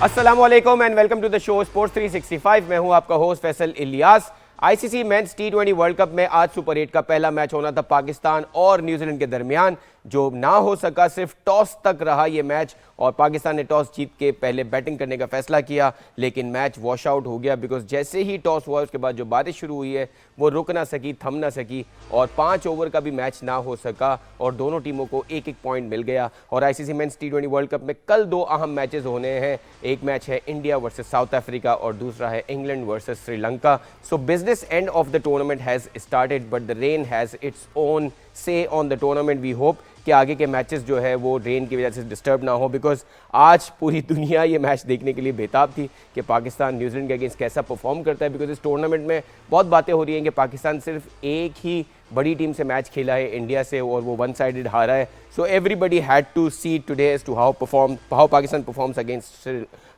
अस्सलामुअलैकुम and welcome to the show sports 365। मैं हूं आपका host Faisal Ilyas. ICC men's टी20 वर्ल्ड कप में आज सुपर 8 का पहला मैच होना था पाकिस्तान और न्यूजीलैंड के दरमियान, जो ना हो सका। सिर्फ टॉस तक रहा ये मैच और पाकिस्तान ने टॉस जीत के पहले बैटिंग करने का फैसला किया, लेकिन मैच वॉश आउट हो गया बिकॉज जैसे ही टॉस हुआ उसके बाद जो बारिश शुरू हुई है वो रुक ना सकी, थम ना सकी और 5 ओवर का भी मैच ना हो सका और दोनों टीमों को एक एक पॉइंट मिल गया। और आईसीसी मेंस टी20 वर्ल्ड कप में कल 2 अहम मैचेस होने हैं। एक मैच है इंडिया वर्सेस साउथ अफ्रीका और दूसरा है England versus Sri Lanka. So business end of the tournament has started but the rain has its own say on the tournament. We hope कि आगे के मैचेस जो है वो रेन की वजह से डिस्टर्ब ना हो, बिकॉज आज पूरी दुनिया ये मैच देखने के लिए बेताब थी कि पाकिस्तान न्यूजीलैंड के अगेंस्ट कैसा परफॉर्म करता है। बिकॉज इस टूर्नामेंट में बहुत बातें हो रही हैं कि पाकिस्तान सिर्फ एक ही बड़ी टीम से मैच खेला है, इंडिया से, और वो वन साइडेड हारा है। So everybody had to see today as to how Pakistan performs against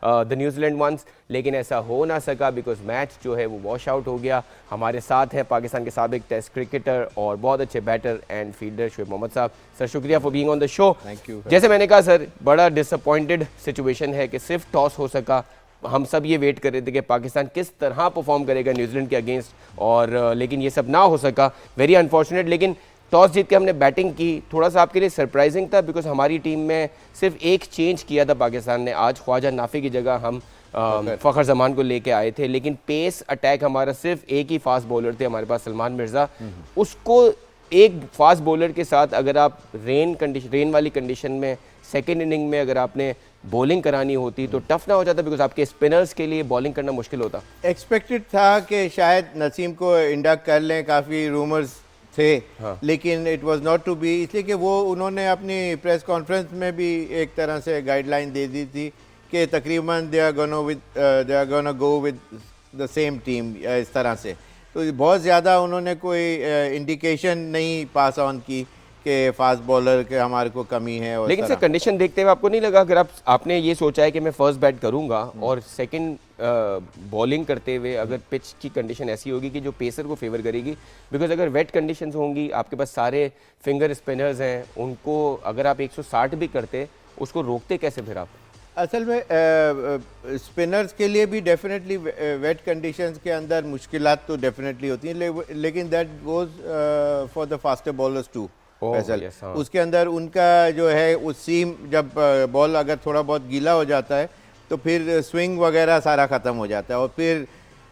the New Zealand once, लेकिन ऐसा हो ना सका बिकॉज मैच जो है वो वॉश आउट हो गया। हमारे साथ है पाकिस्तान के साबिक टेस्ट क्रिकेटर और बहुत अच्छे batter and fielder Shoaib Mohammad साहब। सर शुक्रिया for being on the show. Thank you. जैसे मैंने कहा सर, बड़ा डिसअपॉइंटेड सिचुएशन है कि सिर्फ टॉस हो सका। हम सब ये वेट कर रहे थे कि पाकिस्तान किस तरह परफॉर्म करेगा न्यूजीलैंड के अगेंस्ट, और लेकिन ये सब ना हो सका, वेरी अनफॉर्चुनेट। लेकिन टॉस जीत के हमने बैटिंग की, थोड़ा सा आपके लिए सरप्राइजिंग था बिकॉज हमारी टीम में सिर्फ एक चेंज किया था पाकिस्तान ने। आज ख्वाजा नाफी की जगह हम फ़खर जमान को लेके आए थे, लेकिन पेस अटैक हमारा सिर्फ एक ही फास्ट बॉलर थे हमारे पास, सलमान मिर्ज़ा। उसको एक फास्ट बॉलर के साथ अगर आप रेन वाली कंडीशन में सेकेंड इनिंग में अगर आपने बॉलिंग करानी होती तो टफ ना हो जाता बिकॉज आपके स्पिनर्स के लिए बॉलिंग करना मुश्किल होता। एक्सपेक्टेड था कि शायद नसीम को इंडक्ट कर लें, काफ़ी रूमर्स थे, हाँ। लेकिन it was not to be, इसलिए कि वो उन्होंने अपनी प्रेस कॉन्फ्रेंस में भी एक तरह से गाइडलाइन दे दी थी कि तकरीबन they are gonna go with the same team, इस तरह से। तो बहुत ज़्यादा उन्होंने कोई इंडिकेशन नहीं पास ऑन की कि फास्ट बॉलर के हमारे को कमी है। और लेकिन सर कंडीशन देखते हुए आपको नहीं लगा, अगर आपने ये सोचा है कि मैं फर्स्ट बैट करूंगा और सेकंड बॉलिंग करते हुए अगर पिच की कंडीशन ऐसी होगी कि जो पेसर को फेवर करेगी, बिकॉज अगर वेट कंडीशंस होंगी, आपके पास सारे फिंगर स्पिनर्स हैं, उनको अगर आप 160 भी करते उसको रोकते कैसे फिर आप? असल में स्पिनर्स के लिए भी डेफिनेटली वेट कंडीशंस के अंदर मुश्किलात तो डेफिनेटली होती हैं, लेकिन that goes for the faster bowlers too. उसके अंदर उनका जो है उस सीम, जब बॉल अगर थोड़ा बहुत गीला हो जाता है तो फिर स्विंग वगैरह सारा ख़त्म हो जाता है, और फिर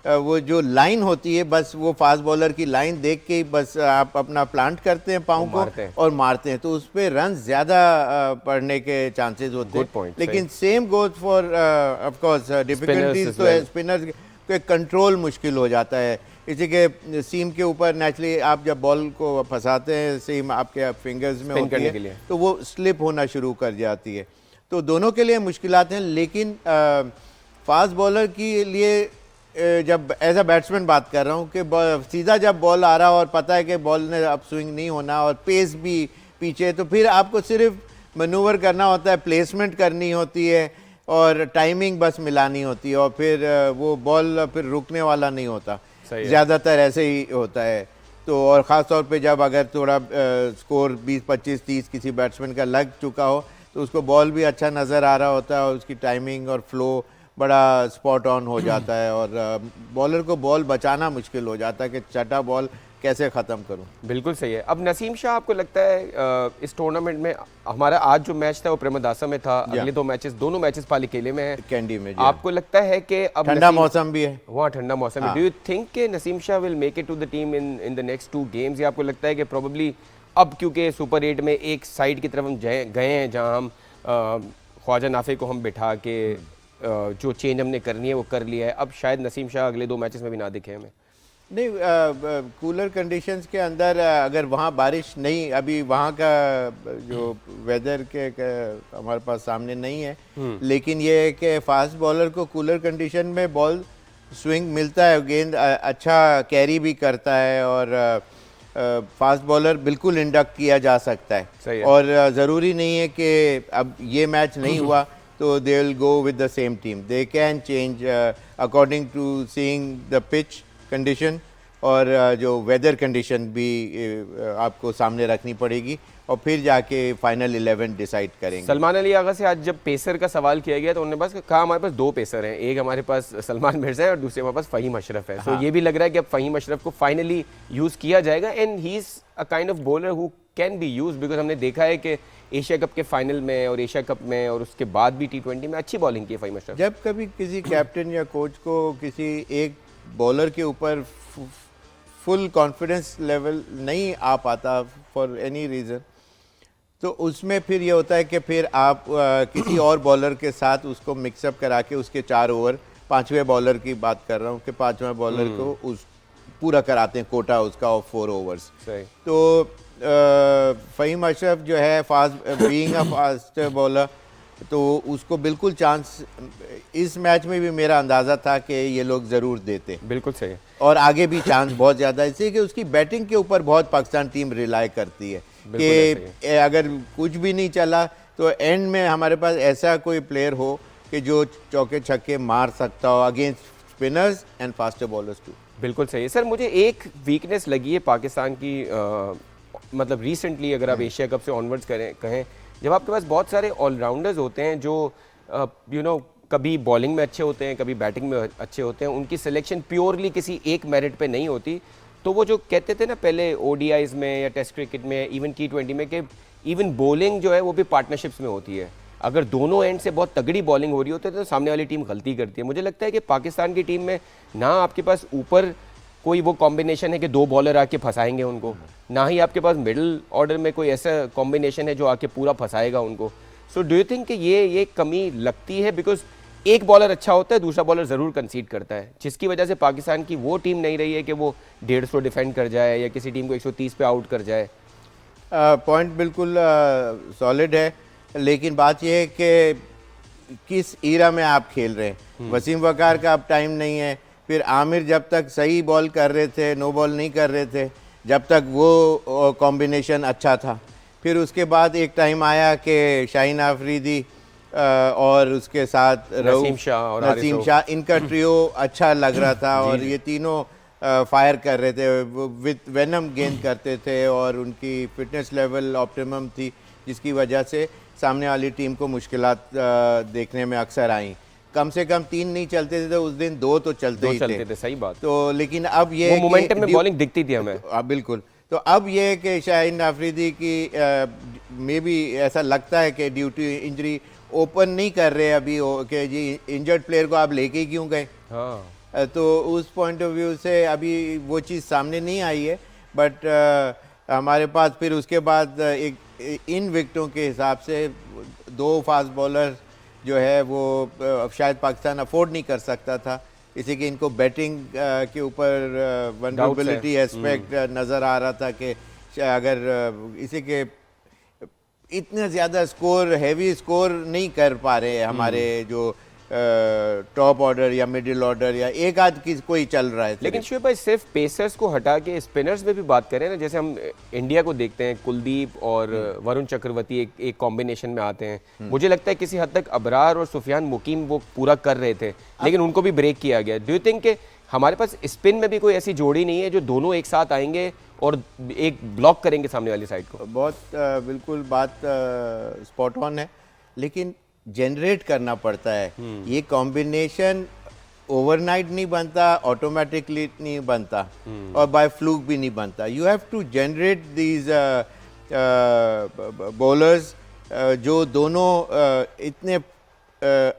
वो जो लाइन होती है बस वो फास्ट बॉलर की लाइन देख के ही बस आप अपना प्लांट करते हैं पाँव को और मारते हैं, तो उस पर रन ज़्यादा पड़ने के चांसेस होते हैं। लेकिन same goes for of course difficulties, तो स्पिनर्स के कंट्रोल मुश्किल हो जाता है। इसी के सीम के ऊपर नेचुरली आप जब बॉल को फंसाते हैं, सीम आपके फिंगर्स में होती है तो वो स्लिप होना शुरू कर जाती है। तो दोनों के लिए मुश्किलात हैं, लेकिन फास्ट बॉलर के लिए जब एज अ बैट्समैन बात कर रहा हूँ कि सीधा जब बॉल आ रहा और पता है कि बॉल ने अब स्विंग नहीं होना और पेस भी पीछे, तो फिर आपको सिर्फ मनूवर करना होता है, प्लेसमेंट करनी होती है और टाइमिंग बस मिलानी होती है, और फिर वो बॉल फिर रुकने वाला नहीं होता, ज़्यादातर ऐसे ही होता है। तो और ख़ास तौर पे जब अगर थोड़ा स्कोर 20, 25, 30 किसी बैट्समैन का लग चुका हो तो उसको बॉल भी अच्छा नज़र आ रहा होता है और उसकी टाइमिंग और फ्लो बड़ा स्पॉट ऑन हो जाता है, और बॉलर को बॉल बचाना मुश्किल हो जाता है कि छठा बॉल कैसे ख़त्म करूं। बिल्कुल सही है। अब नसीम शाह, आपको लगता है इस टूर्नामेंट में हमारा आज जो मैच था वो प्रेमदासा में था, अगले दोनों मैचेस पालीखेले में है, कैंडी में, आपको लगता है कि अब ठंडा मौसम भी है, वहाँ ठंडा मौसम है, डू यू थिंक कि Naseem Shah will make it to the team in the next 2 games, या आपको लगता है कि प्रोबेबली अब क्योंकि सुपर 8 में एक साइड की तरफ हम गए हैं जहाँ हम ख्वाजा नाफे को हम बिठा के जो चेंज हमने करनी है वो कर लिया है, अब शायद नसीम शाह अगले 2 मैचेस में भी ना दिखे हमें? नहीं, कूलर कंडीशंस के अंदर अगर वहाँ बारिश नहीं, अभी वहाँ का जो वेदर के हमारे पास सामने नहीं है, लेकिन ये है कि फास्ट बॉलर को कूलर कंडीशन में बॉल स्विंग मिलता है, गेंद अच्छा कैरी भी करता है, और फास्ट बॉलर बिल्कुल इंडक्ट किया जा सकता है, और ज़रूरी नहीं है कि अब ये मैच नहीं हुआ तो they will go with the same team, they can change according to seeing the pitch condition, और जो वेदर कंडीशन भी आपको सामने रखनी पड़ेगी, और फिर जाके फाइनल 11 डिसाइड करेंगे। सलमान अली आगा से आज जब पेसर का सवाल किया गया तो उन्होंने बस कहा हमारे पास 2 पेसर हैं, एक हमारे पास सलमान मिर्जा है और दूसरे हमारे पास फ़हीम अशरफ है। तो ये भी लग रहा है कि अब फ़हीम अशरफ को फाइनली यूज़ किया जाएगा and he is a kind of bowler who can be use, because हमने देखा है कि एशिया कप के फाइनल में और एशिया कप में और उसके बाद भी T20 में अच्छी बॉलिंग की है फ़हीम अशरफ। जब कभी किसी कैप्टन या कोच को किसी एक बॉलर के ऊपर फुल कॉन्फिडेंस लेवल नहीं आ पाता फॉर एनी रीज़न, तो उसमें फिर ये होता है कि फिर आप किसी और बॉलर के साथ उसको मिक्सअप करा के उसके 4 ओवर, 5वें बॉलर की बात कर रहा हूँ कि 5वें बॉलर को उस पूरा कराते हैं कोटा उसका और 4 ओवर्स। तो फ़हीम अशरफ जो है बीइंग अ फास्ट बॉलर, तो उसको बिल्कुल चांस इस मैच में भी मेरा अंदाज़ा था कि ये लोग ज़रूर देते। बिल्कुल सही है, और और आगे भी चांस बहुत ज़्यादा है, इसलिए कि उसकी बैटिंग के ऊपर बहुत पाकिस्तान टीम रिलाई करती है कि अगर कुछ भी नहीं चला तो एंड में हमारे पास ऐसा कोई प्लेयर हो कि जो चौके छक्के मार सकता हो against spinners and faster bowlers too. बिल्कुल सही है सर। मुझे एक वीकनेस लगी है पाकिस्तान की, मतलब रिसेंटली अगर आप एशिया कप से ऑनवर्ड्स कहें, जब आपके पास बहुत सारे ऑलराउंडर्स होते हैं जो कभी बॉलिंग में अच्छे होते हैं, कभी बैटिंग में अच्छे होते हैं, उनकी सिलेक्शन प्योरली किसी एक मेरिट पे नहीं होती। तो वो जो कहते थे ना पहले ओडीआईज में या टेस्ट क्रिकेट में, इवन T20 में, कि इवन बॉलिंग जो है वो भी पार्टनरशिप्स में होती है। अगर दोनों एंड से बहुत तगड़ी बॉलिंग हो रही होती है तो सामने वाली टीम गलती करती है। मुझे लगता है कि पाकिस्तान की टीम में ना आपके पास ऊपर कोई वो कॉम्बिनेशन है कि 2 बॉलर आके फंसाएंगे उनको, ना ही आपके पास मिडिल ऑर्डर में कोई ऐसा कॉम्बिनेशन है जो आके पूरा फंसाएगा उनको। सो डू यू थिंक कि ये कमी लगती है? बिकॉज एक बॉलर अच्छा होता है, दूसरा बॉलर ज़रूर कंसीड करता है, जिसकी वजह से पाकिस्तान की वो टीम नहीं रही है कि वो 150 डिफेंड कर जाए या किसी टीम को 130 पे आउट कर जाए। पॉइंट बिल्कुल सॉलिड है, लेकिन बात यह है कि किस ईरा में आप खेल रहे हैं। वसीम वकार का अब टाइम नहीं है, फिर आमिर जब तक सही बॉल कर रहे थे, नो बॉल नहीं कर रहे थे, जब तक वो कॉम्बिनेशन अच्छा था। फिर उसके बाद एक टाइम आया कि शाहीन आफरीदी और उसके साथ नसीम शाह, इनका ट्रियो अच्छा लग रहा था और ये तीनों फायर कर रहे थे, विद वेनम गेंद करते थे और उनकी फिटनेस लेवल ऑप्टिमम थी, जिसकी वजह से सामने वाली टीम को मुश्किलात देखने में अक्सर आई। कम से कम 3 नहीं चलते थे तो उस दिन 2 तो चलते ही थे। सही बात। तो लेकिन अब ये मोमेंटम में बॉलिंग दिखती थी हमें। बिल्कुल। तो अब ये है कि शाहीन आफरीदी की में भी ऐसा लगता है कि ड्यू टू इंजरी ओपन नहीं कर रहे अभी कि जी इंजर्ड प्लेयर को आप लेके क्यों गए। हाँ। तो उस पॉइंट ऑफ व्यू से अभी वो चीज़ सामने नहीं आई है, बट हमारे पास फिर उसके बाद एक इन विकेटों के हिसाब से 2 फास्ट बॉलर जो है वो शायद पाकिस्तान अफोर्ड नहीं कर सकता था, इसी कि इनको बैटिंग के ऊपर वनरेबिलिटी एस्पेक्ट नज़र आ रहा था कि अगर इसी के इतने ज़्यादा स्कोर, हैवी स्कोर नहीं कर पा रहे हमारे जो टॉप ऑर्डर या मिडिल ऑर्डर या एक आध की कोई चल रहा है। लेकिन शुएब भाई सिर्फ पेसर्स को हटा के स्पिनर्स में भी बात करें ना, जैसे हम इंडिया को देखते हैं, कुलदीप और वरुण चक्रवर्ती एक कॉम्बिनेशन में आते हैं। मुझे लगता है किसी हद तक अबरार और सुफियान मुकीम वो पूरा कर रहे थे, लेकिन उनको भी ब्रेक किया गया। डू यू थिंक कि हमारे पास स्पिन में भी कोई ऐसी जोड़ी नहीं है जो दोनों एक साथ आएंगे और एक ब्लॉक करेंगे सामने वाली साइड को? बहुत बिल्कुल बात स्पॉट ऑन है, लेकिन जनरेट करना पड़ता है। ये कॉम्बिनेशन ओवरनाइट नहीं बनता, ऑटोमेटिकली नहीं बनता और बाय फ्लूक भी नहीं बनता। You have to generate these bowlers जो दोनों इतने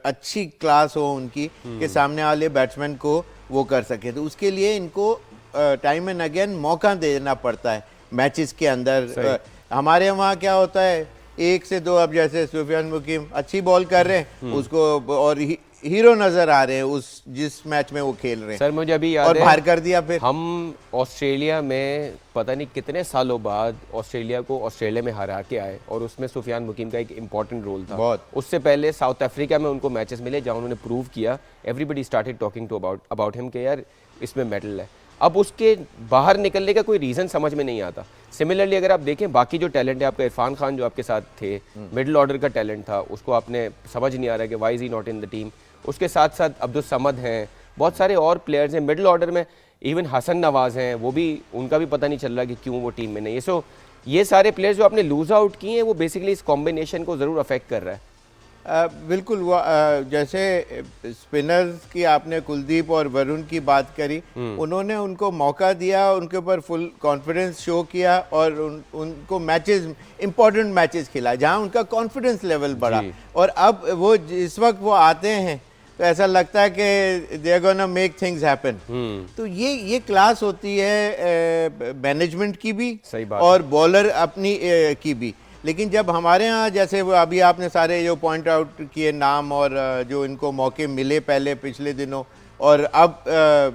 अच्छी क्लास हो उनकी कि सामने वाले बैट्समैन को वो कर सके। तो उसके लिए इनको टाइम एंड अगेन मौका देना पड़ता है मैचेस के अंदर। हमारे वहाँ क्या होता है, 1 से 2, अब जैसे सुफियान मुकीम अच्छी बॉल कर रहे हैं उसको और हीरो नजर आ रहे हैं उस जिस मैच में वो खेल रहे हैं। सर मुझे अभी याद और है, बाहर कर दिया। फिर हम ऑस्ट्रेलिया में पता नहीं कितने सालों बाद ऑस्ट्रेलिया को ऑस्ट्रेलिया में हरा के आए और उसमें सुफियान मुकीम का एक इंपॉर्टेंट रोल था बहुत। उससे पहले साउथ अफ्रीका में उनको मैचेस मिले जहां उन्होंने प्रूव किया, everybody started talking to about him कि यार इसमें मेडल है। अब उसके बाहर निकलने का कोई रीज़न समझ में नहीं आता। सिमिलरली अगर आप देखें बाकी जो टैलेंट है, आपका इरफान खान जो आपके साथ थे, मिडिल ऑर्डर का टैलेंट था, उसको आपने समझ नहीं आ रहा है कि why is he not in the team. उसके साथ साथ अब्दुल समद हैं, बहुत सारे और प्लेयर्स हैं मिडिल ऑर्डर में, इवन हसन नवाज़ हैं, वो भी, उनका भी पता नहीं चल रहा कि क्यों वो टीम में नहीं है। सो ये सारे प्लेयर्स जो आपने लूज आउट किए हैं वो बेसिकली इस कॉम्बिनेशन को ज़रूर अफेक्ट कर रहा है। बिल्कुल वो जैसे स्पिनर्स की आपने कुलदीप और वरुण की बात करी, उन्होंने उनको मौका दिया, उनके ऊपर फुल कॉन्फिडेंस शो किया और उनको मैचेस, इंपॉर्टेंट मैचेस खिलाए जहां उनका कॉन्फिडेंस लेवल बढ़ा। और अब वो इस वक्त वो आते हैं तो ऐसा लगता है कि they are gonna make things happen. तो ये क्लास होती है मैनेजमेंट की भी, सही बात और बॉलर अपनी की भी। लेकिन जब हमारे यहाँ जैसे वो अभी आपने सारे जो पॉइंट आउट किए नाम और जो इनको मौके मिले पहले पिछले दिनों और अब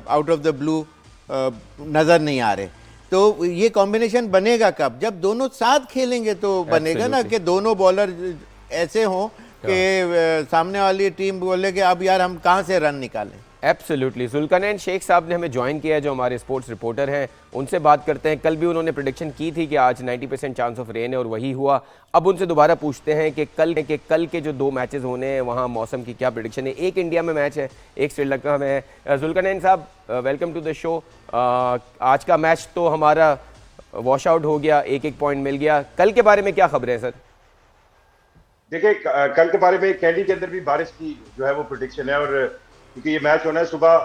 आउट ऑफ द ब्लू नज़र नहीं आ रहे, तो ये कॉम्बिनेशन बनेगा कब? जब दोनों साथ खेलेंगे तो बनेगा ना, कि दोनों बॉलर ऐसे हों कि सामने वाली टीम बोले कि अब यार हम कहाँ से रन निकालें। एब्सोल्युटली। जुल्करनैन शेख साहब ने हमें ज्वाइन किया है, जो हमारे स्पोर्ट्स रिपोर्टर हैं, उनसे बात करते हैं। कल भी उन्होंने प्रेडिक्शन की थी कि आज 90% चांस ऑफ रेन है और वही हुआ। अब उनसे दोबारा पूछते हैं कि कल के जो 2 मैचेस होने हैं वहाँ मौसम की क्या प्रेडिक्शन है। एक इंडिया में मैच है, एक श्रीलंका में है। जुल्करनैन साहब, वेलकम टू द शो। आज का मैच तो हमारा वॉश आउट हो गया, 1-1 पॉइंट मिल गया। कल के बारे में क्या खबर है सर? देखिए, कल के बारे में कैंडी के अंदर भी बारिश की जो है वो प्रेडिक्शन है, और क्योंकि ये मैच होना है सुबह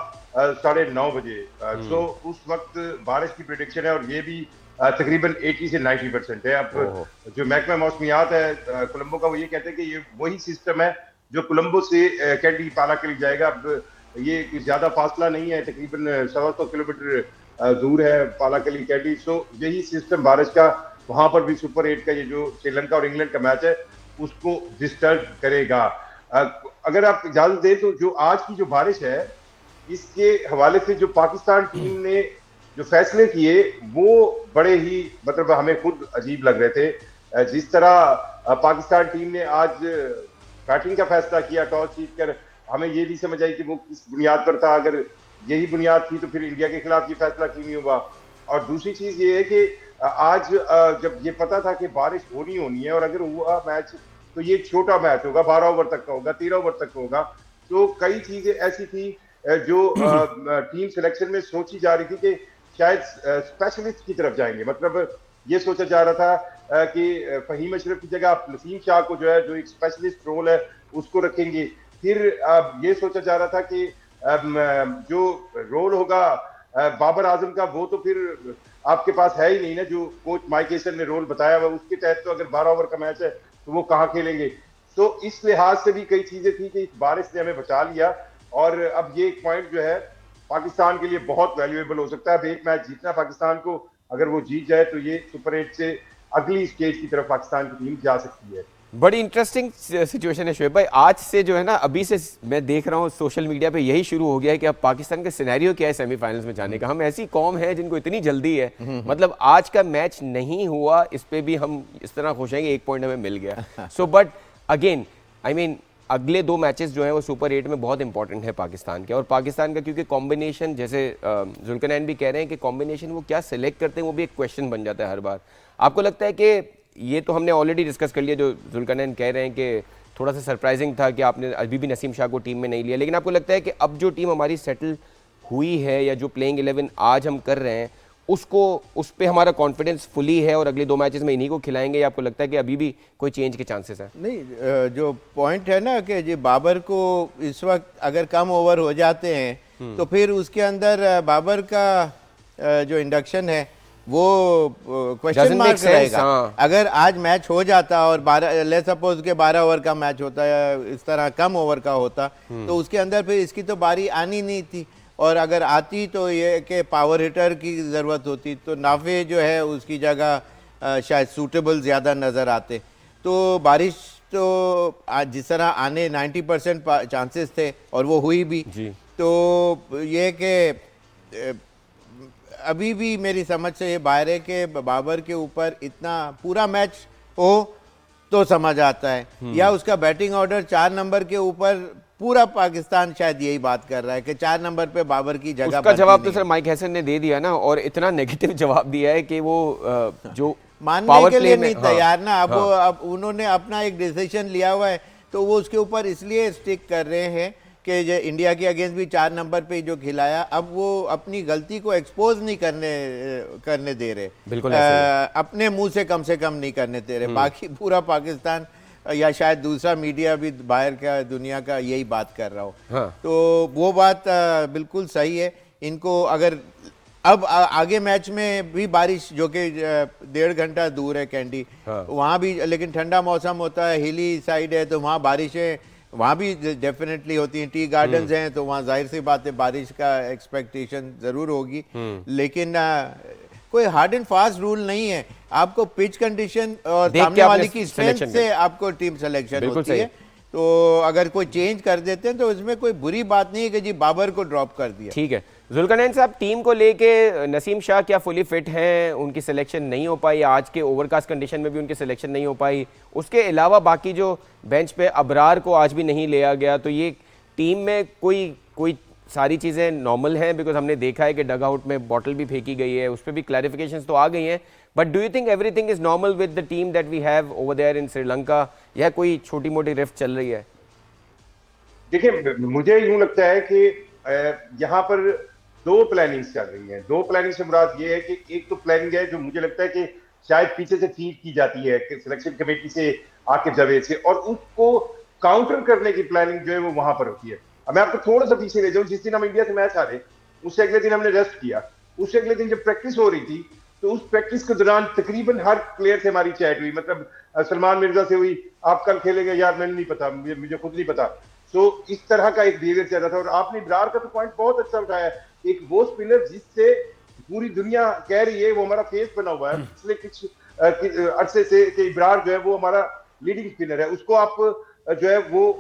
9:30 बजे, तो उस वक्त बारिश की प्रेडिक्शन है, और ये भी तकरीबन 80 से 90% है। अब जो महकमा मौसमियात है कोलंबो का, वो ये कहते हैं कि ये वही सिस्टम है जो कोलंबो से कैंडी पाला के लिए जाएगा। अब ये ज्यादा फासला नहीं है, तकरीबन 100 किलोमीटर दूर है पाला के लिए कैंडी। सो यही सिस्टम बारिश का वहां पर भी सुपर 8 का ये जो श्रीलंका और इंग्लैंड का मैच है उसको डिस्टर्ब करेगा। अगर आप इजाजत दें तो जो आज की जो बारिश है इसके हवाले से जो पाकिस्तान टीम ने जो फैसले किए वो बड़े ही मतलब हमें खुद अजीब लग रहे थे। जिस तरह पाकिस्तान टीम ने आज बैटिंग का फैसला किया टॉस जीत कर, हमें ये भी समझ आई कि वो किस बुनियाद पर था। अगर यही बुनियाद थी तो फिर इंडिया के खिलाफ ये फैसला क्यों नहीं हुआ। और दूसरी चीज ये है कि आज जब ये पता था कि बारिश होनी है और अगर हुआ मैच तो ये छोटा मैच होगा, 12 ओवर तक का होगा, 13 ओवर तक का होगा। तो कई चीजें ऐसी थी जो टीम सिलेक्शन में सोची जा रही थी कि शायद स्पेशलिस्ट की तरफ जाएंगे। मतलब ये सोचा जा रहा था कि फहीम अशरफ की जगह आप नसीम शाह को जो है, जो एक स्पेशलिस्ट रोल है, उसको रखेंगे। फिर ये सोचा जा रहा था कि जो रोल होगा बाबर आजम का, वो तो फिर आपके पास है ही नहीं ना, जो कोच माइक हेसन ने रोल बताया हुआ उसके तहत। तो अगर 12 ओवर का मैच है तो वो कहाँ खेलेंगे। तो इस लिहाज से भी कई चीजें थी कि इस बारिश ने हमें बचा लिया। और अब ये एक पॉइंट जो है पाकिस्तान के लिए बहुत वैल्यूएबल हो सकता है। अब एक मैच जीतना पाकिस्तान को, अगर वो जीत जाए तो ये सुपर 8 से अगली स्टेज की तरफ पाकिस्तान की टीम जा सकती है। बड़ी इंटरेस्टिंग सिचुएशन है शोएब भाई। आज से जो है ना, अभी से मैं देख रहा हूँ सोशल मीडिया पे यही शुरू हो गया है कि अब पाकिस्तान का सिनेरियो क्या है सेमीफाइनल्स में जाने का। हम ऐसी कौम है जिनको इतनी जल्दी है, मतलब आज का मैच नहीं हुआ इस पे भी हम इस तरह खुश हैं कि 1 पॉइंट हमें मिल गया। So but again I mean अगले 2 मैचेस जो हैं वो सुपर 8 में बहुत इंपॉर्टेंट है पाकिस्तान के। और पाकिस्तान का क्योंकि कॉम्बिनेशन, जैसे जुल्करनैन भी कह रहे हैं कि कॉम्बिनेशन वो क्या सिलेक्ट करते हैं वो भी एक क्वेश्चन बन जाता है हर बार। आपको लगता है कि ये तो हमने ऑलरेडी डिस्कस कर लिया, जो जुल्करनैन कह रहे हैं कि थोड़ा सा सरप्राइजिंग था कि आपने अभी भी नसीम शाह को टीम में नहीं लिया, लेकिन आपको लगता है कि अब जो टीम हमारी सेटल हुई है या जो प्लेइंग 11 आज हम कर रहे हैं उसको, उस पर हमारा कॉन्फिडेंस फुली है और अगले 2 मैचेस में इन्हीं को खिलाएंगे, या आपको लगता है कि अभी भी कोई चेंज के चांसेस है? नहीं, जो पॉइंट है ना कि जी बाबर को इस वक्त अगर कम ओवर हो जाते हैं तो फिर उसके अंदर बाबर का जो इंडक्शन है वो क्वेश्चन मार्क रहेगा। अगर आज मैच हो जाता और 12 ले सपोज के 12 ओवर का मैच होता या इस तरह कम ओवर का होता तो उसके अंदर फिर इसकी तो बारी आनी नहीं थी। और अगर आती तो ये कि पावर हिटर की ज़रूरत होती, तो नाफे जो है उसकी जगह शायद सूटेबल ज़्यादा नज़र आते। तो बारिश तो आज जिस तरह आने 90% चांसेस थे और वो हुई भी। तो ये कि अभी भी मेरी समझ से ये बाहर है कि बाबर के ऊपर इतना पूरा मैच हो तो समझ आता है, या उसका बैटिंग ऑर्डर 4 नंबर के ऊपर पूरा पाकिस्तान शायद यही बात कर रहा है कि 4 नंबर पे बाबर की जगह। उसका जवाब तो सर माइक हेसन ने दे दिया ना, और इतना नेगेटिव जवाब दिया है कि वो जो मानने के लिए नहीं तैयार ना। अब उन्होंने अपना एक डिसीजन लिया हुआ है तो वो उसके ऊपर इसलिए स्टिक कर रहे हैं के जो इंडिया के अगेंस्ट भी 4 नंबर पे जो खिलाया, अब वो अपनी गलती को एक्सपोज नहीं करने दे रहे, बिल्कुल ऐसे ही। अपने मुंह से कम नहीं करने दे रहे। बाकी पूरा पाकिस्तान या शायद दूसरा मीडिया भी बाहर का दुनिया का यही बात कर रहा हो। हाँ। तो वो बात बिल्कुल सही है। इनको अगर अब आगे मैच में भी बारिश, जो कि 1.5 घंटा दूर है कैंडी, हाँ। वहाँ भी लेकिन ठंडा मौसम होता है, हिली साइड है, तो वहाँ बारिशें वहाँ भी डेफिनेटली होती हैं। टी गार्डन्स हैं तो वहाँ जाहिर सी बात है बारिश का एक्सपेक्टेशन ज़रूर होगी। लेकिन कोई हार्ड एंड फास्ट रूल नहीं है। आपको पिच कंडीशन और देख के सामने वाले आपने की स्ट्रेंथ selection से आपको टीम सिलेक्शन बिल्कुल होती सही। है। तो अगर कोई चेंज कर देते हैं तो इसमें कोई बुरी बात नहीं है कि जी बाबर को ड्रॉप कर दिया। ठीक है जुल्करनैन साहब, टीम को लेके नसीम शाह क्या फुली फिट हैं? उनकी सिलेक्शन नहीं हो पाई, आज के ओवरकास्ट कंडीशन में भी उनकी सिलेक्शन नहीं हो पाई। उसके अलावा बाकी जो बेंच पे अबरार को आज भी नहीं लिया गया, तो ये टीम में कोई सारी चीज़ें नॉर्मल हैं? बिकॉज हमने देखा है कि डग आउट में बॉटल भी फेंकी गई है, उस पर भी क्लैरिफिकेशंस तो आ गई हैं, but do you think everything is normal with the team that we have over there in Sri Lanka, या कोई छोटी मोटी रिफ्ट चल रही है? देखिए, मुझे यूं लगता है कि यहाँ पर 2 प्लानिंग्स चल रही हैं। 2 प्लानिंग से मुराद ये है कि एक तो प्लानिंग है जो मुझे लगता है कि शायद पीछे से फीड की जाती है सिलेक्शन कमेटी से, आकिब जावेद से, और उसको काउंटर करने की प्लानिंग जो है वो वहां पर होती है। अब मैं आपको थोड़ा सा पीछे ले जाऊं, जिस दिन हम इंडिया से मैच हारे उससे अगले दिन हमने रेस्ट किया, उससे अगले दिन जब प्रैक्टिस हो रही थी तो उस प्रैक्टिस के दौरान तकरीबन हर प्लेयर से हमारी चैट हुई। मतलब सलमान मिर्जा से हुई, आप कल खेलेंगे? यार मैंने नहीं पता, मुझे खुद नहीं पता। तो इस तरह का एक बिहेवियर चल रहा था। और आपने इब्रार का तो पॉइंट बहुत अच्छा उठाया, एक वो स्पिनर जिससे पूरी दुनिया कह रही है, वो हमारा फेस बना हुआ है पिछले कुछ अरसे से कि इब्रार जो है वो हमारा लीडिंग स्पिनर है, उसको आप जो है वो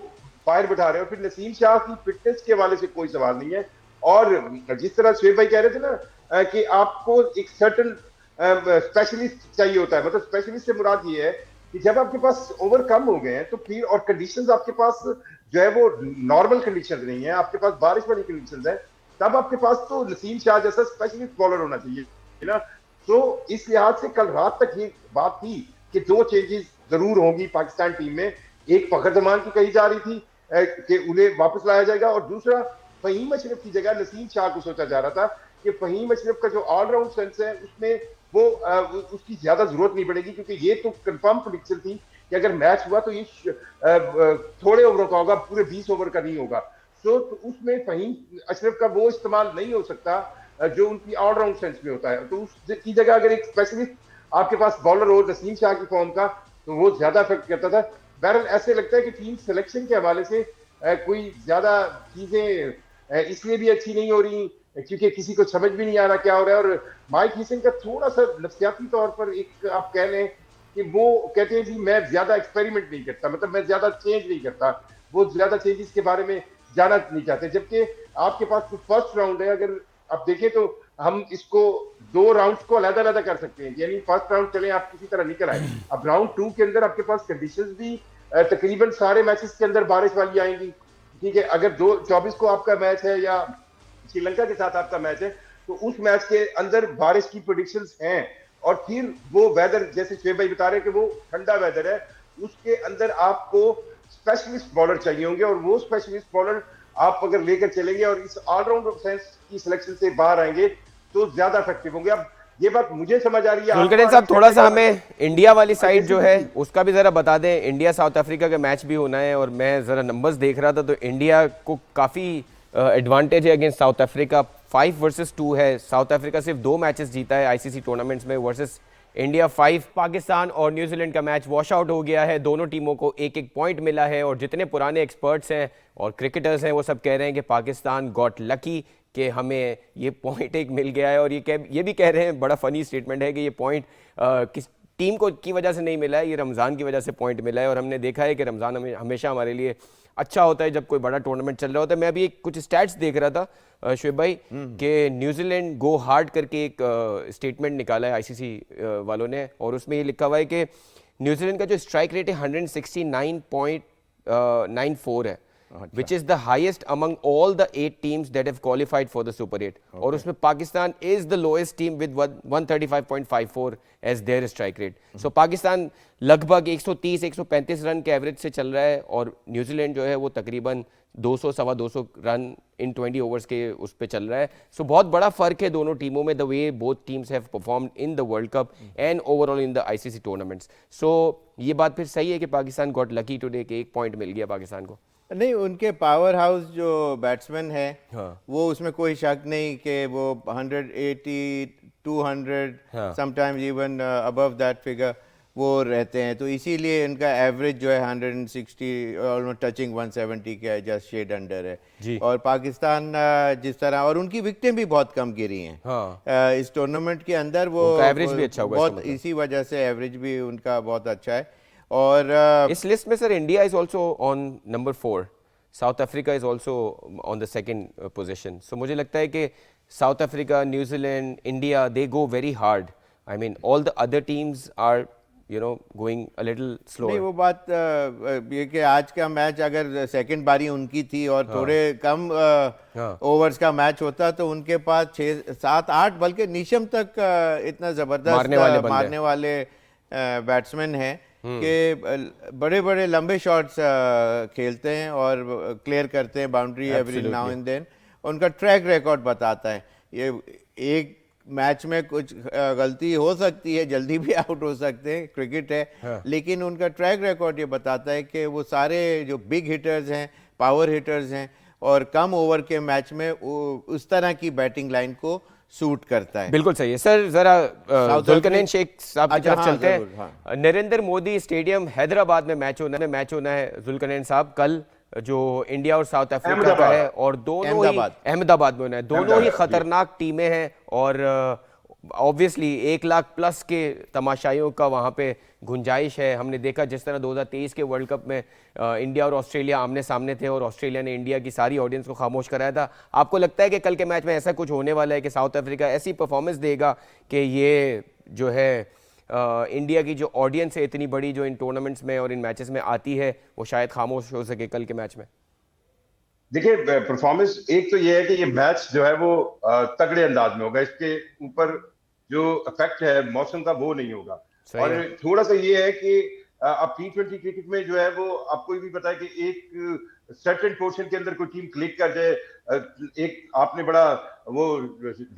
फायर बैठा रहे हो। फिर नसीम शाह की फिटनेस के हवाले से कोई सवाल नहीं है। और जिस तरह शोएब भाई कह रहे थे ना कि आपको एक सर्टन स्पेशलिस्ट चाहिए होता है, मतलब स्पेशलिस्ट से मुराद ये है कि जब आपके पास ओवर कम हो गए हैं तो फिर, और कंडीशंस आपके पास जो है वो नॉर्मल कंडीशंस नहीं है, आपके पास बारिश वाली कंडीशंस है, तब आपके पास तो नसीम शाह जैसा स्पेशलिस्ट बॉलर होना चाहिए, है ना। तो इस लिहाज से कल रात तक ये बात थी कि 2 चेंजेस जरूर होंगी पाकिस्तान टीम में। एक फखर जमान की कही जा रही थी कि उन्हें वापस लाया जाएगा, और दूसरा फहीम अशरफ की जगह नसीम शाह को सोचा जा रहा था कि फहीम अशरफ का जो ऑलराउंड सेंस है उसमें वो उसकी ज्यादा जरूरत नहीं पड़ेगी, क्योंकि ये तो कंफर्म प्रेडिक्शन थी कि अगर मैच हुआ तो ये थोड़े ओवरों का होगा, पूरे 20 ओवर का नहीं होगा। तो उसमें फहीम अशरफ का वो इस्तेमाल नहीं हो सकता जो उनकी ऑलराउंड सेंस में होता है। तो उसकी जगह अगर एक स्पेशलिस्ट आपके पास बॉलर हो नसीम शाह की फॉर्म का, तो वो ज्यादा इफेक्ट करता था। बहरहाल ऐसे लगता है कि टीम सिलेक्शन के हवाले से कोई ज्यादा चीजें इसलिए भी अच्छी नहीं हो रही क्योंकि किसी को समझ भी नहीं आ रहा क्या हो रहा है। और माइक हिसन का थोड़ा सा नफ्सियाती तौर पर एक आप कह लें कि वो कहते हैं जी मैं ज्यादा एक्सपेरिमेंट नहीं करता, मतलब मैं ज्यादा चेंज नहीं करता, वो ज्यादा चेंजेस के बारे में जाना नहीं चाहते। जबकि आपके पास जो फर्स्ट राउंड है, अगर आप देखें तो हम इसको 2 राउंड्स को अलग-अलग कर सकते हैं, यानी फर्स्ट राउंड चले आप किसी तरह निकल आए, अब राउंड 2 के अंदर आपके पास कंडीशंस भी तकरीबन सारे मैचेस के अंदर बारिश वाली आएंगी, ठीक है। अगर 24 को आपका मैच है या श्रीलंका के साथ आपका मैच है, तो उस मैच के अंदर बारिश की प्रेडिक्शंस हैं। और फिर वो वेदर, जैसे शोएब भाई बता रहे हैं कि वो ठंडा वेदर है, उसके अंदर आपको स्पेशलिस्ट बॉलर चाहिए होंगे, और वो स्पेशलिस्ट बॉलर आप अगर लेकर चलेंगे और इस ऑलराउंड सेंस की सिलेक्शन से बाहर आएंगे तो ज्यादा इफेक्टिव होंगे। अब ये बात मुझे समझ आ रही है। जुल्करनैन साहब, थोड़ा सा हमें इंडिया वाली साइड जो है उसका भी जरा बता दें। इंडिया साउथ अफ्रीका का मैच भी होना है, और मैं जरा नंबर्स देख रहा था तो इंडिया को काफी एडवांटेज है अगेंस्ट साउथ अफ्रीका। 5 वर्सेस 2 है। साउथ अफ्रीका सिर्फ 2 मैचेस जीता है आईसीसी टूर्नामेंट्स में वर्सेस इंडिया 5। पाकिस्तान और न्यूजीलैंड का मैच वॉश आउट हो गया है, दोनों टीमों को 1-1 पॉइंट मिला है, और जितने पुराने एक्सपर्ट्स हैं और क्रिकेटर्स हैं वो सब कह रहे हैं कि पाकिस्तान गॉट लकी कि हमें ये पॉइंट 1 मिल गया है। और ये भी कह रहे हैं, बड़ा फनी स्टेटमेंट है, कि ये पॉइंट किस टीम को की वजह से नहीं मिला है, ये रमज़ान की वजह से पॉइंट मिला है। और हमने देखा है कि रमज़ान हमेशा हमारे लिए अच्छा होता है जब कोई बड़ा टूर्नामेंट चल रहा होता है। मैं अभी कुछ स्टैट्स देख रहा था शोएब भाई कि न्यूजीलैंड गो हार्ड करके एक स्टेटमेंट निकाला है आईसीसी वालों ने, और उसमें ये लिखा हुआ है कि न्यूजीलैंड का जो स्ट्राइक रेट है 169.94 है, which is the highest among all the 8 teams that have qualified for the Super 8. और उसमें Pakistan is the lowest team with 135.54 as their strike rate. So Pakistan लगभग 130-135 रन के एवरेज से चल रहा है और न्यूजीलैंड जो है वो तकरीबन 200 सवा 200 रन इन 20 ओवर्स के उस पे चल रहा है. सो बहुत बड़ा फर्क है दोनों टीमों में, the way both teams have performed in the World Cup and overall in the ICC tournaments. So ये बात फिर सही है कि पाकिस्तान गॉट लकी टुडे कि एक पॉइंट मिल गया पाकिस्तान को. नहीं, उनके पावर हाउस जो बैट्समैन है हाँ. वो उसमें कोई शक नहीं कि वो 180 200 sometimes even above that figure वो रहते हैं. तो इसीलिए इनका एवरेज जो है 160 ऑलमोस्ट टचिंग 170 का जस्ट शेड अंडर है जी. और पाकिस्तान जिस तरह, और उनकी विकेटें भी बहुत कम गिरी हैं इस टूर्नामेंट के अंदर. वो एवरेज भी अच्छा हुआ बहुत, इसी वजह से एवरेज भी उनका बहुत अच्छा है. और इस लिस्ट में sir India is also on number 4, South Africa is also on the second position. So मुझे लगता है कि South Africa, New Zealand, India, they go very hard. I mean all the other teams are going a little slow. नहीं, वो बात ये कि आज का मैच अगर सेकंड बारी उनकी थी और थोड़े कम ओवर्स का मैच होता तो उनके पास 6 7 8 बल्कि नीशम तक इतना जबरदस्त मारने वाले बैट्समैन हैं कि बड़े बड़े लंबे शॉट्स खेलते हैं और क्लियर करते हैं boundary every now and then. उनका ट्रैक रिकॉर्ड बताता है. ये एक मैच में कुछ गलती हो सकती है, जल्दी भी आउट हो सकते हैं, क्रिकेट है. लेकिन उनका ट्रैक रिकॉर्ड ये बताता है कि वो सारे जो बिग हिटर्स हैं, पावर हिटर्स हैं और कम ओवर के मैच में उस तरह की बैटिंग लाइन को सूट करता है. बिल्कुल सही है सर. जरा जुल्करनैन शेख साहब की तरफ चलते हैं. नरेंद्र मोदी स्टेडियम हैदराबाद में मैच होना है जुल्करनैन साहब कल, जो इंडिया और साउथ अफ्रीका का है, और दोनों ही अहमदाबाद में होना है. दोनों ही खतरनाक टीमें हैं और ऑब्वियसली 1 लाख प्लस के तमाशाइयों का वहाँ पे गुंजाइश है. हमने देखा जिस तरह 2023 के वर्ल्ड कप में इंडिया और ऑस्ट्रेलिया आमने सामने थे और ऑस्ट्रेलिया ने इंडिया की सारी ऑडियंस को खामोश कराया था. आपको लगता है कि कल के मैच में ऐसा कुछ होने वाला है कि साउथ अफ्रीका ऐसी परफॉर्मेंस देगा कि ये जो है इंडिया की जो ऑडियंस है इतनी बड़ी जो इन टूर्नामेंट्स में और इन मैचेस में आती है वो शायद खामोश हो सके कल के मैच में? देखिए, परफॉर्मेंस एक तो ये है कि ये मैच जो है वो तगड़े अंदाज में होगा. इसके ऊपर जो इफेक्ट है मौसम का वो नहीं होगा. और थोड़ा सा ये है कि अब T20 क्रिकेट में जो है वो आपको भी पता है कि एक सर्टेन पोर्शन के अंदर कोई टीम क्लिक कर जाए. एक आपने बड़ा वो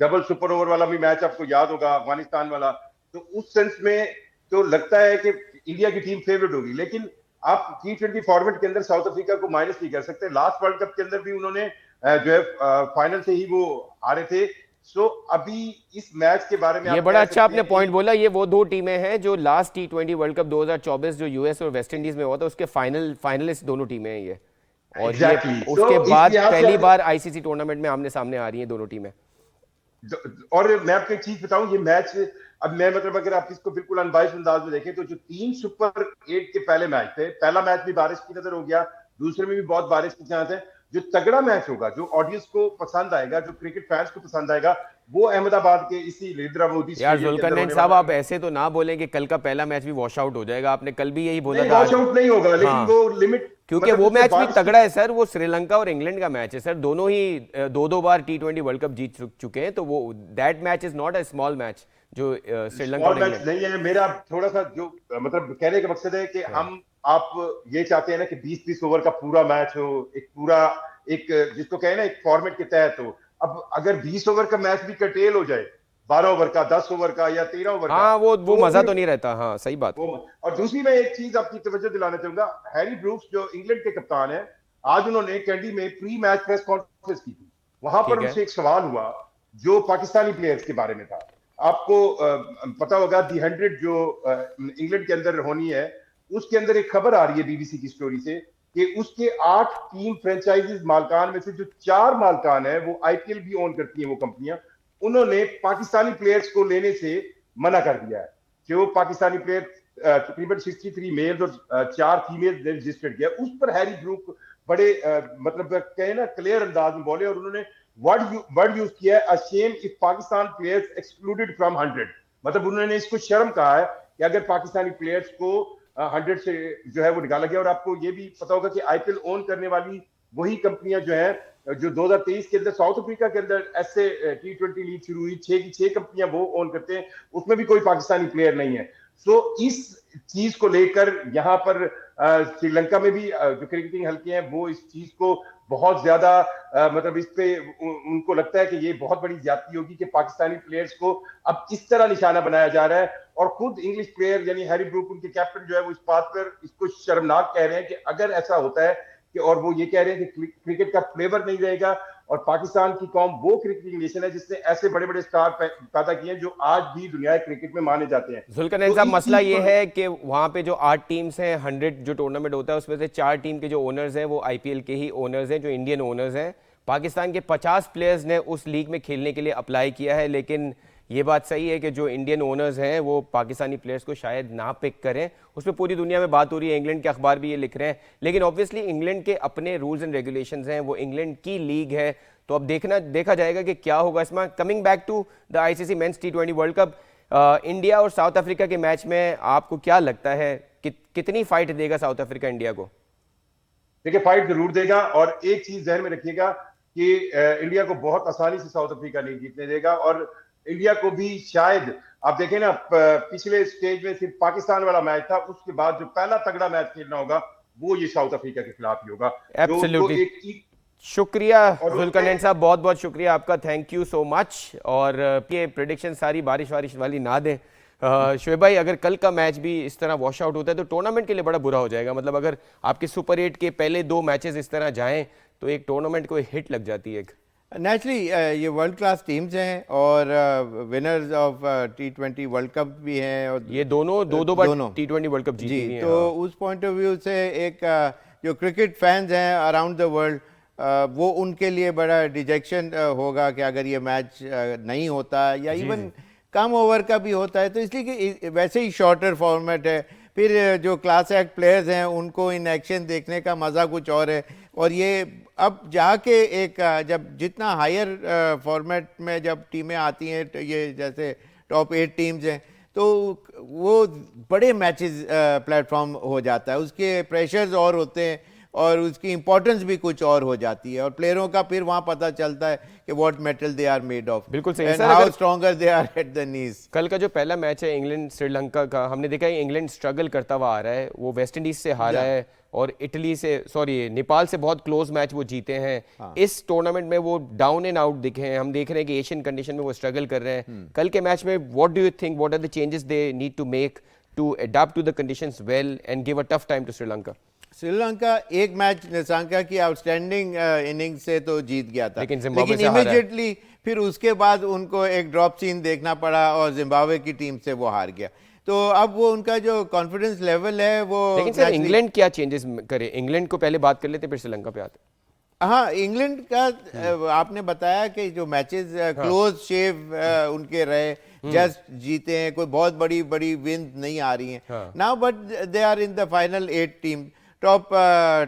डबल सुपर ओवर वाला भी मैच आपको याद होगा, अफगानिस्तान वाला. तो उस सेंस में तो लगता है कि इंडिया की टीम फेवरेट होगी. लेकिन आप T20 फॉर्मेट के अंदर साउथ अफ्रीका को माइनस नहीं कर सकते. लास्ट वर्ल्ड कप के अंदर भी उन्होंने जो है फाइनल से ही वो हारे थे. सो अभी इस मैच के बारे में ये बड़ा अच्छा आपने पॉइंट बोला. ये वो 2 टीमें हैं जो लास्ट T20 वर्ल्ड कप 2024 जो यूएस और वेस्ट इंडीज में हुआ था उसके फाइनलिस्ट दोनों टीमें हैं ये. और उसके बाद पहली बार आईसीसी टूर्नामेंट में आमने सामने आ रही हैं दोनों टीमें. और मैं आपको एक चीज बताऊं, ये मैच अब मैं मतलब अगर आप इसको बिल्कुल अनबाइस्ड अंदाज में देखें तो जो 3 सुपर 8 के पहले मैच थे, पहला मैच भी बारिश की नजर हो गया, दूसरे में भी बहुत बारिश के चांस है. जो तगड़ा मैच होगा, जो ऑडियंस को पसंद आएगा, जो क्रिकेट फैंस को पसंद आएगा, वो अहमदाबाद के इसी नरेंद्र मोदी. यार जुल्करनैन साहब, आप ऐसे तो ना बोलें कि कल का पहला मैच भी वॉश आउट हो जाएगा. आपने कल भी यही बोला था. वॉश आउट नहीं होगा, लेकिन वो लिमिट, क्योंकि वो मैच भी तगड़ा है सर. वो श्रीलंका और इंग्लैंड का मैच है सर. दोनों ही 2-2 बार T20 वर्ल्ड कप जीत चुके हैं. तो वो that match is not a small match जो श्रीलंका और इंग्लैंड नहीं है. मेरा थोड़ा सा जो मतलब कहने का मकसद है कि हम आप ये चाहते हैं ना कि 20-20 ओवर का पूरा मैच हो, एक पूरा एक जिसको कहे ना एक फॉर्मेट के तहत हो. अब अगर 20 ओवर का मैच भी कर्टेल हो जाए, 12 ओवर का, 10 ओवर का या 13 ओवर का, वो मजा तो नहीं रहता. हाँ, सही बात. और दूसरी मैं एक चीज आपकी तवज्जो दिलाना चाहूंगा. हैरी ब्रूक्स जो इंग्लैंड के कप्तान है, आज उन्होंने कैंडी में प्री मैच प्रेस कॉन्फ्रेंस की थी. वहां पर उनसे एक सवाल हुआ जो पाकिस्तानी प्लेयर्स के बारे में था. आपको पता होगा दी 100 जो इंग्लैंड के अंदर होनी है, उसके अंदर एक खबर आ रही है बीबीसी की स्टोरी से कि उसके 8 टीम फ्रेंचाइजीज मालकान में से जो 4 मालकान है वो आईपीएल भी ओन करती हैं वो कंपनियां. उन्होंने पाकिस्तानी प्लेयर्स को लेने से मना कर दिया है. जो पाकिस्तानी प्लेयर तकरीबन 63 मेल्स और 4 फीमेल्स रजिस्टर्ड किया. उस पर हैरी ब्रूक बड़े मतलब कहे ना क्लियर अंदाज में बोले और उन्होंने वर्ड यूज किया है, a shame if Pakistan players excluded from 100. मतलब उन्होंने इसको शर्म कहा है कि अगर पाकिस्तानी प्लेयर्स को 100 से जो है वो निकाला गया. और आपको ये भी पता होगा कि आईपीएल ओन करने वाली वही कंपनियां जो है जो 2023 के अंदर साउथ अफ्रीका के अंदर ऐसे T20 लीग शुरू हुई, 6 कंपनियां वो ओन करते हैं, उसमें भी कोई पाकिस्तानी प्लेयर नहीं है। सो इस चीज को लेकर यहाँ पर श्रीलंका में भी जो क्रिकेटिंग हल्के हैं वो इस चीज को बहुत ज्यादा मतलब इस पे उनको लगता है कि ये बहुत बड़ी ज्यादती होगी कि पाकिस्तानी प्लेयर्स को अब इस तरह निशाना बनाया जा रहा है। और खुद इंग्लिश प्लेयर यानी हैरी ब्रूक उनके कैप्टन जो है वो इस बात पर इसको शर्मनाक कह रहे हैं कि अगर ऐसा होता है कि, और वो ये कह रहे हैं कि क्रिकेट का फ्लेवर नहीं रहेगा और पाकिस्तान की कौम वो क्रिकेटिंग नेशन है जिसने ऐसे बड़े बड़े स्टार पैदा किए हैं जो आज भी दुनिया क्रिकेट में माने जाते हैं। जुल्करनैन साहब, मसला ये है कि वहां पे जो 8 टीम्स हैं, 100 जो टूर्नामेंट होता है उसमें से 4 टीम के जो ओनर्स हैं वो आईपीएल के ही ओनर्स हैं, जो इंडियन ओनर्स हैं। पाकिस्तान के 50 प्लेयर्स ने उस लीग में खेलने के लिए अप्लाई किया है, लेकिन ये बात सही है कि जो इंडियन ओनर्स हैं वो पाकिस्तानी प्लेयर्स को शायद ना पिक करें। उस पर पूरी दुनिया में बात हो रही है, इंग्लैंड के अखबार भी ये लिख रहे हैं, लेकिन ऑब्वियसली इंग्लैंड के अपने रूल्स एंड रेगुलेशंस हैं, वो इंग्लैंड की लीग है, तो अब देखा जाएगा कि क्या होगा इसमें। Coming back to the ICC men's T20 world cup, India और साउथ अफ्रीका के मैच में आपको क्या लगता है कितनी फाइट देगा साउथ अफ्रीका इंडिया को? देखिए, फाइट जरूर देगा, और एक चीज ध्यान में रखिएगा कि इंडिया को बहुत आसानी से साउथ अफ्रीका नहीं जीतने देगा। और इंडिया को भी शायद आप देखें ना, पिछले स्टेज में सिर्फ पाकिस्तान वाला मैच था, उसके बाद जो पहला तगड़ा मैच खेलना होगा वो ये साउथ अफ्रीका के खिलाफ ही होगा। एब्सोल्युटली। शुक्रिया जुल्करनैन साहब, बहुत बहुत शुक्रिया आपका, थैंक यू सो मच। और ये प्रेडिक्शन सारी बारिश वाली ना दें। शोएब भाई, अगर कल का मैच भी इस तरह वॉश आउट होता है तो टूर्नामेंट के लिए बड़ा बुरा हो जाएगा। मतलब अगर आपके सुपर 8 के पहले 2 मैचेस इस तरह जाएं तो एक टूर्नामेंट को हिट लग जाती है। नेचुरली ये वर्ल्ड क्लास टीम्स हैं और winners of T20 world cup भी हैं, और ये दोनों दो बार T20 वर्ल्ड कप जीती हैं। तो उस पॉइंट ऑफ व्यू से एक जो क्रिकेट फैंस हैं अराउंड द वर्ल्ड, वो उनके लिए बड़ा डिजेक्शन होगा कि अगर ये मैच नहीं होता या इवन कम ओवर का भी होता है, तो इसलिए कि वैसे ही शॉर्टर फॉर्मेट है, फिर जो क्लास एक्ट प्लेयर्स हैं उनको इन एक्शन देखने का मज़ा कुछ और है। और ये अब जाके एक जब जितना हायर फॉर्मेट में जब टीमें आती हैं, तो ये जैसे टॉप 8 टीम्स हैं, तो वो बड़े मैचेस प्लेटफॉर्म हो जाता है, उसके प्रेशर्स और होते हैं और उसकी इंपॉर्टेंस भी कुछ और हो जाती है, और प्लेयरों का फिर वहां पता चलता है कि what metal they are made of, बिल्कुल सही and how stronger they are at the knees. कल का जो पहला मैच है इंग्लैंड श्रीलंका का, हमने देखा है इंग्लैंड स्ट्रगल करता हुआ आ रहा है, वो वेस्ट इंडीज से हारा है और नेपाल से बहुत क्लोज मैच वो जीते हैं। इस टूर्नामेंट में वो डाउन एंड आउट दिखे हैं, हम देख रहे हैं कि एशियन कंडीशन में वो स्ट्रगल कर रहे हैं। कल के मैच में what do you think, what are the changes they need to make to adopt to the conditions well and give a tough time to Sri Lanka? Sri Lanka एक मैच निशांका की आउटस्टैंडिंग इनिंग्स से तो जीत गया था, लेकिन इमीडिएटली फिर उसके बाद उनको एक ड्रॉप सीन देखना पड़ा और जिम्बाब्वे की टीम से वो हार गया। तो अब वो उनका जो कॉन्फिडेंस लेवल है वो, लेकिन सर इंग्लैंड क्या चेंजेस करे? इंग्लैंड को पहले बात कर लेते फिर श्रीलंका पे आते। हाँ, इंग्लैंड का आपने बताया कि जो मैचेस क्लोज शेव उनके रहे, जस्ट जीते हैं, कोई बहुत बड़ी विन नहीं आ रही हैं now, but they are in the final 8 team, top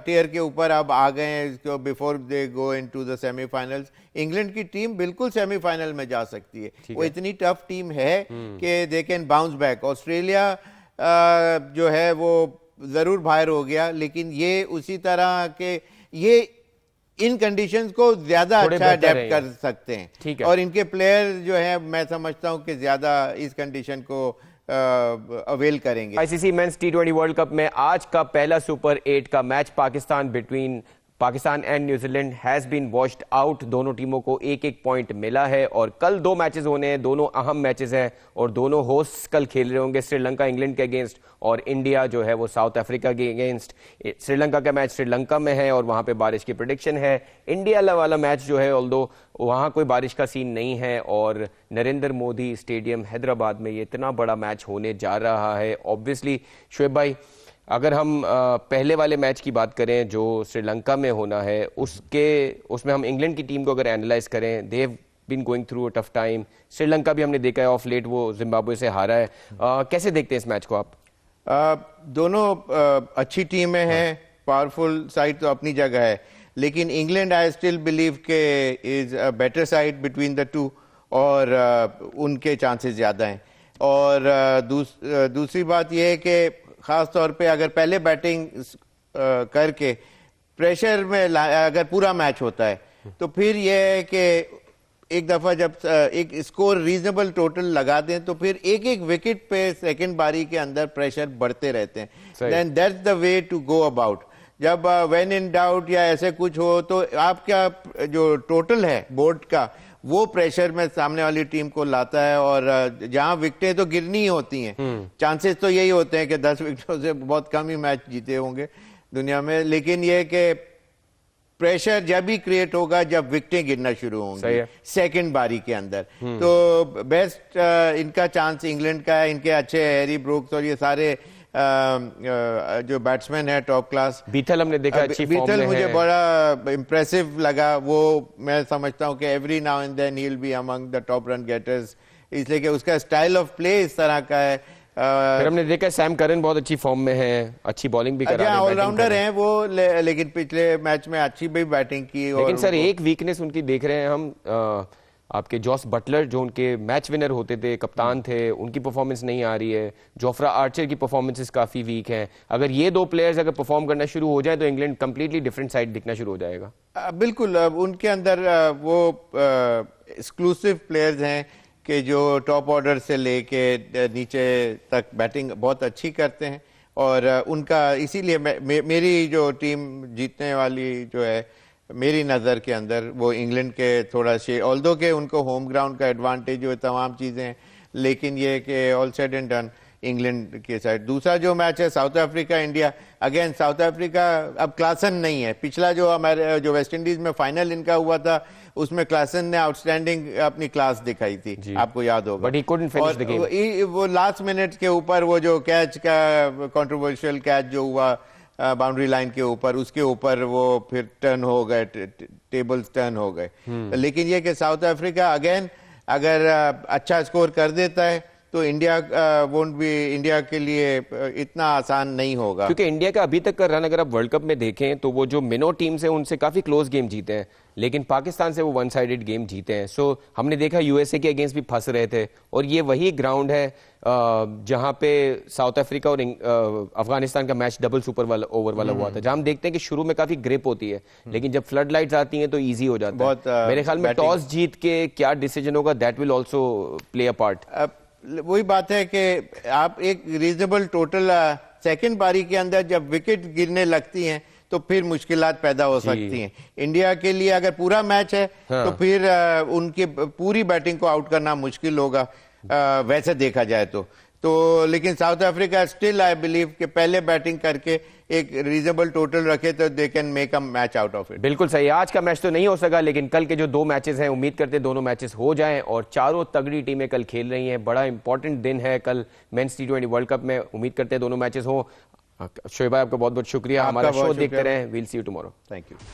tier के ऊपर अब आ गए हैं इसको, before they go into the semifinals. England की टीम बिल्कुल सेमीफाइनल में जा सकती है, वो इतनी टफ टीम है कि they can bounce back. Australia जो है वो जरूर बाहर हो गया, लेकिन ये उसी तरह के ये इन कंडीशंस को ज्यादा अच्छा अडेप्ट कर सकते हैं, और इनके प्लेयर जो है मैं समझता हूं कि ज्यादा इस कंडीशन को अवेल करेंगे। ICC men's T20 world Cup में आज का पहला सुपर 8 का match Pakistan and New Zealand has been washed out. दोनों टीमों को 1-1 पॉइंट मिला है और कल 2 मैचेस होने हैं, दोनों अहम मैचेस हैं और दोनों होस्ट्स कल खेल रहे होंगे, श्रीलंका इंग्लैंड के अगेंस्ट और इंडिया जो है वो साउथ अफ्रीका के अगेंस्ट। श्रीलंका का मैच श्रीलंका में है और वहां पे बारिश की प्रेडिक्शन है। इंडिया वाला मैच जो है ऑल्दो वहां कोई बारिश का सीन नहीं है और नरेंद्र मोदी स्टेडियम हैदराबाद में ये इतना बड़ा मैच होने जा रहा है। ऑब्वियसली शोएब भाई, अगर हम पहले वाले मैच की बात करें जो श्रीलंका में होना है, उसमें हम इंग्लैंड की टीम को अगर एनालाइज करें, they have been going through a tough time. Sri Lanka भी हमने देखा है ऑफ लेट वो जिम्बाब्वे से हारा है। कैसे देखते हैं इस मैच को आप? दोनों अच्छी टीमें हैं, पावरफुल साइड तो अपनी जगह है, लेकिन इंग्लैंड आई स्टिल बिलीव के is a better side between the two, और उनके चांसेस ज़्यादा हैं। और दूसरी बात यह है कि ख़ास तौर पे अगर पहले बैटिंग करके प्रेशर में अगर पूरा मैच होता है तो फिर यह है कि एक दफा जब एक स्कोर रीजनेबल टोटल लगा दें तो फिर एक एक विकेट पे सेकंड बारी के अंदर प्रेशर बढ़ते रहते हैं. Then that's the way to go about. जब व्हेन इन डाउट या ऐसे कुछ हो तो आपका जो टोटल है बोर्ड का वो प्रेशर में सामने वाली टीम को लाता है, और जहां विकेटें तो गिरनी ही होती हैं. चांसेस तो यही होते हैं कि 10 विकेटों से बहुत कम ही मैच जीते होंगे दुनिया में, लेकिन ये कि प्रेशर जब भी क्रिएट होगा जब विकेटें गिरना शुरू होंगी सेकंड बारी के अंदर. तो बेस्ट इनका चांस इंग्लैंड का है. इनके अच्छे हैरी ब्रूक्स और ये सारे जो बैट्समैन है टॉप क्लास. बीथल हमने देखा अच्छी फॉर्म में बीथल है. मुझे बड़ा इंप्रेसिव लगा. वो मैं समझता हूं कि every now and then he will be among the top run getters, इसलिए कि उसका स्टाइल ऑफ प्ले इस तरह का है. फिर हमने देखा सैम करन बहुत अच्छी फॉर्म में है, अच्छी बॉलिंग भी करा रहे हैं, ऑलराउंडर हैं वो, लेकिन पिछले मैच में अच्छी भी बैटिंग की. लेकिन सर एक वीकनेस उनकी देख रहे हैं हम, आपके जॉस बटलर जो उनके मैच विनर होते थे, कप्तान थे, उनकी परफॉर्मेंस नहीं आ रही है. जोफ्रा आर्चर की परफॉर्मेंसेस काफी वीक हैं. अगर ये दो प्लेयर्स अगर परफॉर्म करना शुरू हो जाए तो इंग्लैंड कंप्लीटली डिफरेंट साइड दिखना शुरू हो जाएगा. बिल्कुल. उनके अंदर वो एक्सक्लूसिव प्लेयर्स हैं कि जो टॉप ऑर्डर से लेके नीचे तक बैटिंग बहुत अच्छी करते हैं, और उनका इसीलिए मेरी जो टीम जीतने वाली जो है मेरी नज़र के अंदर वो इंग्लैंड के थोड़ा से, ऑल्दो के उनको होम ग्राउंड का एडवांटेज जो तमाम चीज़ें हैं, लेकिन ये कि all said and done England के साइड. दूसरा जो मैच है south Africa India, again south Africa अब क्लासन नहीं है. पिछला जो हमारे जो वेस्ट इंडीज में फाइनल इनका हुआ था उसमें क्लासन ने आउटस्टैंडिंग अपनी क्लास दिखाई थी, आपको याद होगा. But he couldn't finish the game. वो लास्ट मिनट के ऊपर वो जो कैच का कंट्रोवर्शियल कैच जो हुआ बाउंड्री लाइन के ऊपर, उसके ऊपर वो फिर टर्न हो गए, टेबल्स टर्न हो गए. लेकिन ये कि साउथ अफ्रीका अगेन अगर अच्छा स्कोर कर देता है तो इंडिया वोंट बी, इंडिया के लिए इतना आसान नहीं होगा. क्योंकि इंडिया का अभी तक का रन अगर आप वर्ल्ड कप में देखें तो वो जो मिनो टीम्स है उनसे काफी क्लोज गेम जीते हैं, लेकिन पाकिस्तान से वो वन साइडेड गेम जीते हैं. सो हमने देखा यूएसए के अगेंस्ट भी फंस रहे थे, और ये वही ग्राउंड है जहां पे साउथ अफ्रीका और अफगानिस्तान का मैच डबल सुपर वाला ओवर वाला हुआ था, जहां हम देखते हैं कि शुरू में काफी ग्रिप होती है, लेकिन जब फ्लड लाइट्स आती हैं तो इजी हो जाता है. मेरे ख्याल में टॉस जीत के क्या डिसीजन होगा that will also play a part. वही बात है कि आप एक रीजनेबल टोटल सेकंड बारी के अंदर जब विकेट गिरने लगती हैं तो फिर मुश्किलात पैदा हो सकती हैं. इंडिया के लिए अगर पूरा मैच है तो फिर उनकी पूरी बैटिंग को आउट करना मुश्किल होगा वैसे देखा जाए तो लेकिन south Africa still I believe कि पहले बैटिंग करके एक रीजनेबल टोटल रखे तो they can make a match out of it. बिल्कुल सही. आज का मैच तो नहीं हो सका, लेकिन कल के जो दो मैचेस हैं उम्मीद करते हैं दोनों मैचेस हो जाएं, और चारों तगड़ी टीमें कल खेल रही हैं. बड़ा इंपॉर्टेंट दिन है कल मेंस T20 वर्ल्ड कप में. उम्मीद करते हैं दोनों मैचेस हो. शोएब भाई आपका बहुत बहुत शुक्रिया. हमारा शो देखते रहें. We'll see you tomorrow. Thank you.